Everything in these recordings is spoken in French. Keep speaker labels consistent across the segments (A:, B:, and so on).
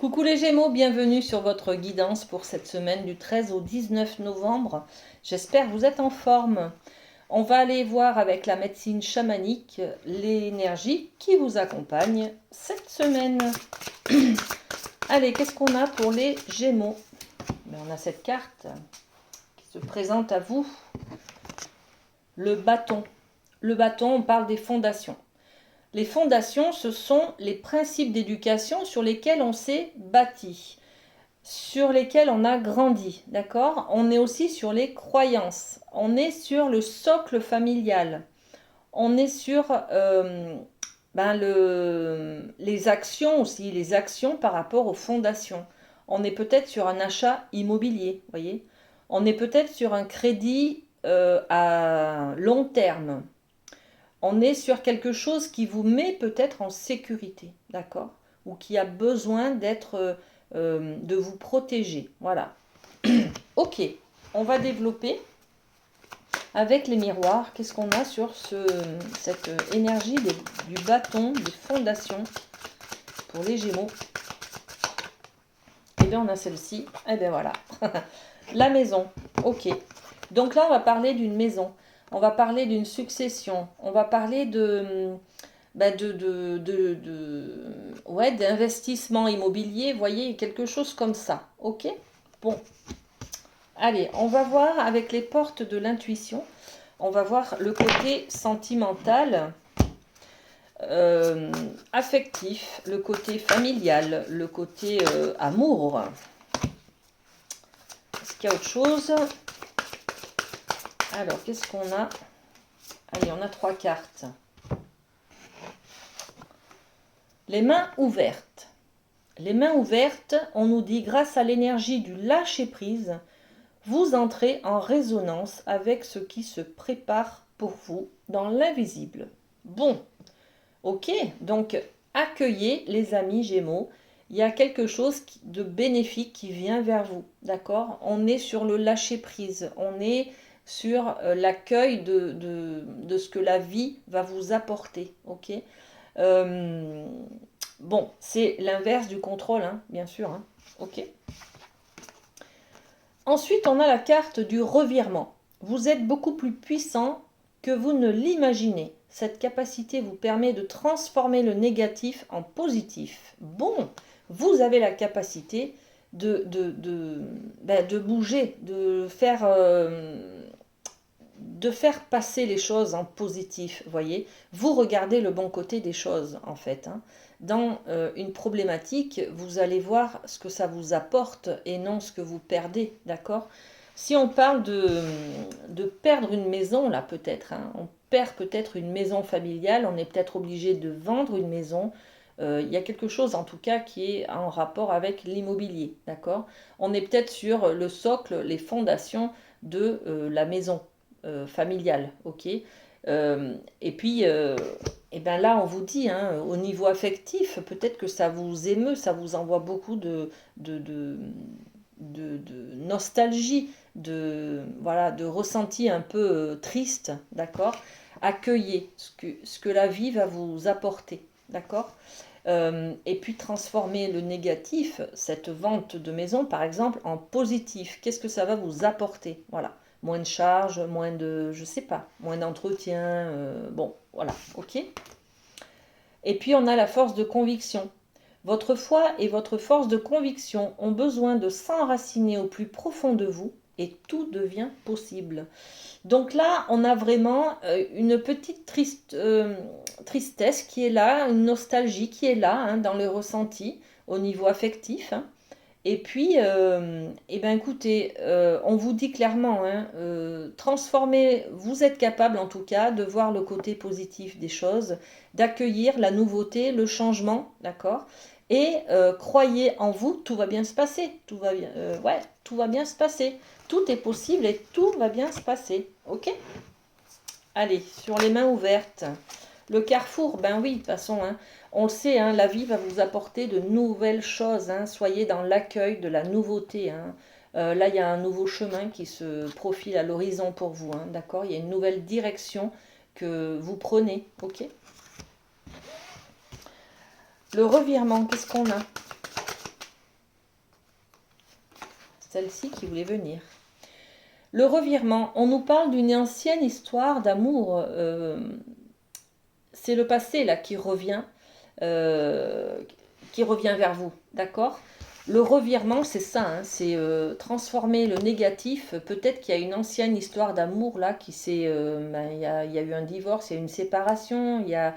A: Coucou les Gémeaux, bienvenue sur votre guidance pour cette semaine du 13 au 19 novembre. J'espère que vous êtes en forme. On va aller voir avec la médecine chamanique l'énergie qui vous accompagne cette semaine. Allez, qu'est-ce qu'on a pour les Gémeaux? On a cette carte qui se présente à vous. Le bâton. Le bâton, on parle des fondations. Les fondations, ce sont les principes d'éducation sur lesquels on s'est bâti, sur lesquels on a grandi, d'accord? On est aussi sur les croyances, on est sur le socle familial, on est sur les actions aussi, les actions par rapport aux fondations. On est peut-être sur un achat immobilier, voyez? On est peut-être sur un crédit à long terme. On est sur quelque chose qui vous met peut-être en sécurité, d'accord? Ou qui a besoin de vous protéger. Voilà. Ok, on va développer avec les miroirs. Qu'est-ce qu'on a sur cette énergie du bâton, des fondations pour les Gémeaux? Et bien on a celle-ci. Et bien voilà. La maison. Ok. Donc là on va parler d'une maison. On va parler d'une succession. On va parler d'investissement immobilier, vous voyez, quelque chose comme ça. Ok? Bon. Allez, on va voir avec les portes de l'intuition. On va voir le côté sentimental, affectif, le côté familial, le côté amour. Est-ce qu'il y a autre chose? Alors, qu'est-ce qu'on a? Allez, on a 3 cartes. Les mains ouvertes. Les mains ouvertes, on nous dit, grâce à l'énergie du lâcher-prise, vous entrez en résonance avec ce qui se prépare pour vous dans l'invisible. Bon, ok, donc accueillez les amis Gémeaux. Il y a quelque chose de bénéfique qui vient vers vous, d'accord? On est sur le lâcher-prise, on est sur l'accueil de ce que la vie va vous apporter, ok? Bon, c'est l'inverse du contrôle, hein, bien sûr, hein, ok? Ensuite, on a la carte du revirement. Vous êtes beaucoup plus puissant que vous ne l'imaginez. Cette capacité vous permet de transformer le négatif en positif. Bon, vous avez la capacité de bouger, de faire passer les choses en positif, voyez. Vous regardez le bon côté des choses, en fait, hein. Dans une problématique, vous allez voir ce que ça vous apporte et non ce que vous perdez, d'accord? Si on parle de perdre une maison, là, peut-être, hein, on perd peut-être une maison familiale, on est peut-être obligé de vendre une maison. Il y a quelque chose, en tout cas, qui est en rapport avec l'immobilier, d'accord? On est peut-être sur le socle, les fondations de la maison familiale, ok? Et puis, et ben là, on vous dit, hein, au niveau affectif, peut-être que ça vous émeut, ça vous envoie beaucoup de, de, de nostalgie, voilà, de ressenti un peu triste, d'accord? Accueillez ce que la vie va vous apporter, d'accord? Et puis transformer le négatif, cette vente de maison par exemple, en positif. Qu'est-ce que ça va vous apporter? Voilà. Moins de charges, moins de, je sais pas, moins d'entretien. Bon, voilà, ok. Et puis on a la force de conviction. Votre foi et votre force de conviction ont besoin de s'enraciner au plus profond de vous et tout devient possible. Donc là, on a vraiment une petite tristesse qui est là, une nostalgie qui est là, hein, dans le ressenti au niveau affectif, hein. Et puis, eh ben écoutez, on vous dit clairement, hein, transformer, vous êtes capable en tout cas de voir le côté positif des choses, d'accueillir la nouveauté, le changement, d'accord? Et croyez en vous, tout va bien se passer, tout va bien, ouais, tout va bien se passer, tout est possible et tout va bien se passer, ok? Allez, sur les mains ouvertes. Le carrefour, ben oui, de toute façon, hein, on le sait, hein, la vie va vous apporter de nouvelles choses, hein, soyez dans l'accueil de la nouveauté, hein. Là, il y a un nouveau chemin qui se profile à l'horizon pour vous, hein, d'accord? Il y a une nouvelle direction que vous prenez, ok? Le revirement, qu'est-ce qu'on a? celle-ci qui voulait venir. Le revirement, on nous parle d'une ancienne histoire d'amour. C'est le passé là qui revient vers vous, d'accord? Le revirement, c'est ça, hein, c'est transformer le négatif. Peut-être qu'il y a une ancienne histoire d'amour là qui s'est, il y a eu un divorce, il y a eu une séparation, il y a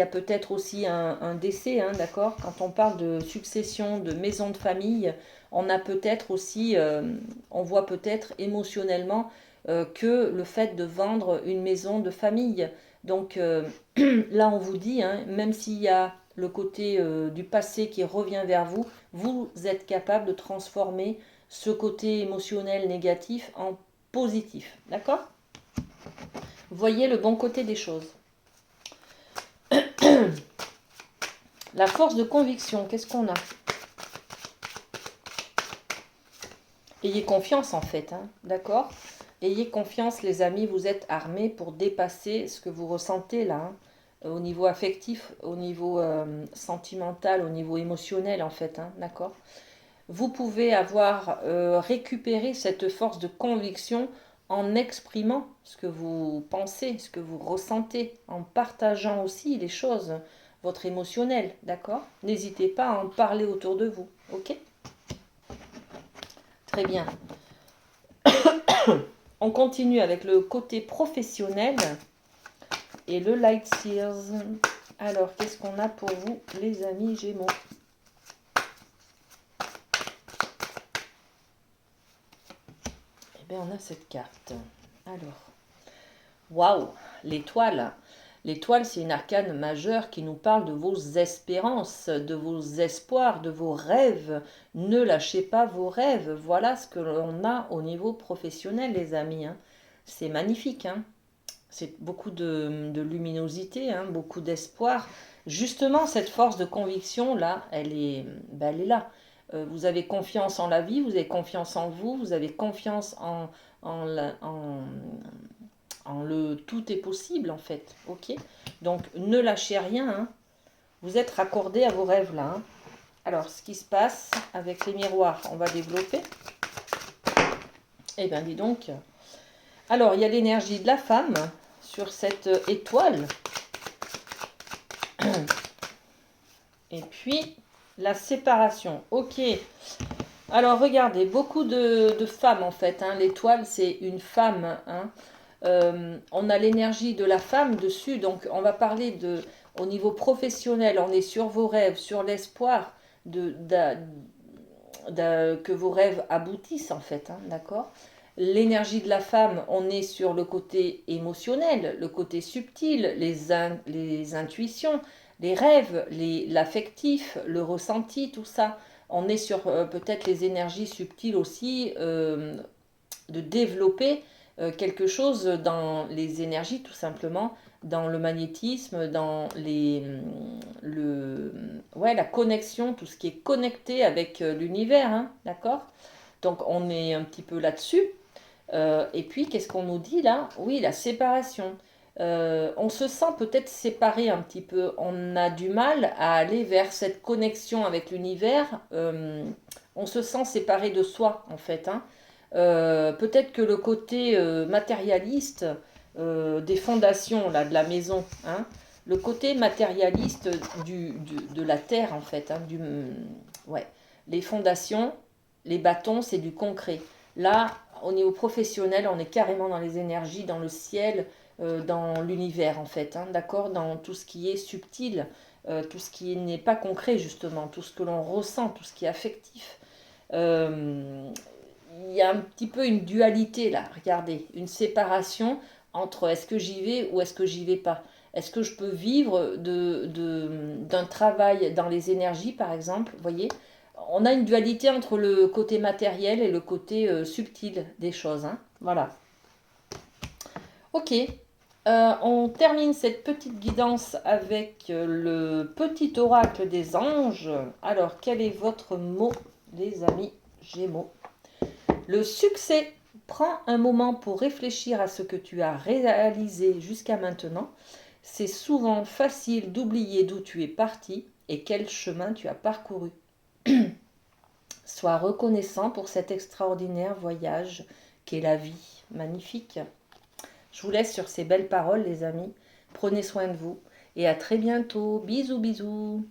A: peut-être aussi un décès, hein, d'accord? Quand on parle de succession, de maison de famille, on a peut-être aussi, on voit peut-être émotionnellement que le fait de vendre une maison de famille. Donc là, on vous dit, hein, même s'il y a le côté du passé qui revient vers vous, vous êtes capable de transformer ce côté émotionnel négatif en positif. D'accord? Voyez le bon côté des choses. La force de conviction, qu'est-ce qu'on a? Ayez confiance en fait, hein, d'accord? Ayez confiance les amis, vous êtes armés pour dépasser ce que vous ressentez là, hein, au niveau affectif, au niveau sentimental, au niveau émotionnel en fait, hein, d'accord? Vous pouvez avoir récupéré cette force de conviction en exprimant ce que vous pensez, ce que vous ressentez, en partageant aussi les choses, votre émotionnel, d'accord? N'hésitez pas à en parler autour de vous, ok? Très bien. On continue avec le côté professionnel et le Light Sears. Alors, qu'est-ce qu'on a pour vous, les amis Gémeaux? Eh bien, on a cette carte. Alors, waouh, l'étoile. L'étoile, c'est une arcane majeure qui nous parle de vos espérances, de vos espoirs, de vos rêves. Ne lâchez pas vos rêves. Voilà ce que l'on a au niveau professionnel, les amis, hein. C'est magnifique, hein. C'est beaucoup de luminosité, hein, beaucoup d'espoir. Justement, cette force de conviction, là, elle est là. Vous avez confiance en la vie, vous avez confiance en vous, vous avez confiance en le tout est possible, en fait. Ok? Donc, ne lâchez rien, hein. Vous êtes raccordé à vos rêves, là, hein. Alors, ce qui se passe avec les miroirs, on va développer. Eh bien, dis donc. Alors, il y a l'énergie de la femme sur cette étoile. Et puis, la séparation. Ok. Alors, regardez, beaucoup de femmes, en fait, hein. L'étoile, c'est une femme, hein. On a l'énergie de la femme dessus, donc on va parler au niveau professionnel, on est sur vos rêves, sur l'espoir que vos rêves aboutissent, en fait, hein, d'accord? L'énergie de la femme, on est sur le côté émotionnel, le côté subtil, les intuitions, les rêves, l'affectif, le ressenti, tout ça. On est sur peut-être les énergies subtiles aussi, de développer quelque chose dans les énergies, tout simplement, dans le magnétisme, dans la connexion, tout ce qui est connecté avec l'univers, hein, d'accord? Donc on est un petit peu là-dessus. Et puis, qu'est-ce qu'on nous dit là? Oui, la séparation. On se sent peut-être séparé un petit peu. On a du mal à aller vers cette connexion avec l'univers. On se sent séparé de soi, en fait, hein. Peut-être que le côté matérialiste des fondations là, de la maison, hein, le côté matérialiste de la terre, en fait, hein, ouais. Les fondations, les bâtons, c'est du concret. Là, au niveau professionnel, on est carrément dans les énergies, dans le ciel, dans l'univers en fait, hein, d'accord, dans tout ce qui est subtil, tout ce qui n'est pas concret justement, tout ce que l'on ressent, tout ce qui est affectif. Il y a un petit peu une dualité là, regardez, une séparation entre est-ce que j'y vais ou est-ce que j'y vais pas. Est-ce que je peux vivre d'un travail dans les énergies par exemple, vous voyez? On a une dualité entre le côté matériel et le côté subtil des choses, hein. Voilà. Ok. On termine cette petite guidance avec le petit oracle des anges. Alors, quel est votre mot, les amis Gémeaux? Le succès. Prends un moment pour réfléchir à ce que tu as réalisé jusqu'à maintenant. C'est souvent facile d'oublier d'où tu es parti et quel chemin tu as parcouru. Sois reconnaissant pour cet extraordinaire voyage qu'est la vie. Magnifique. Je vous laisse sur ces belles paroles, les amis. Prenez soin de vous et à très bientôt. Bisous, bisous.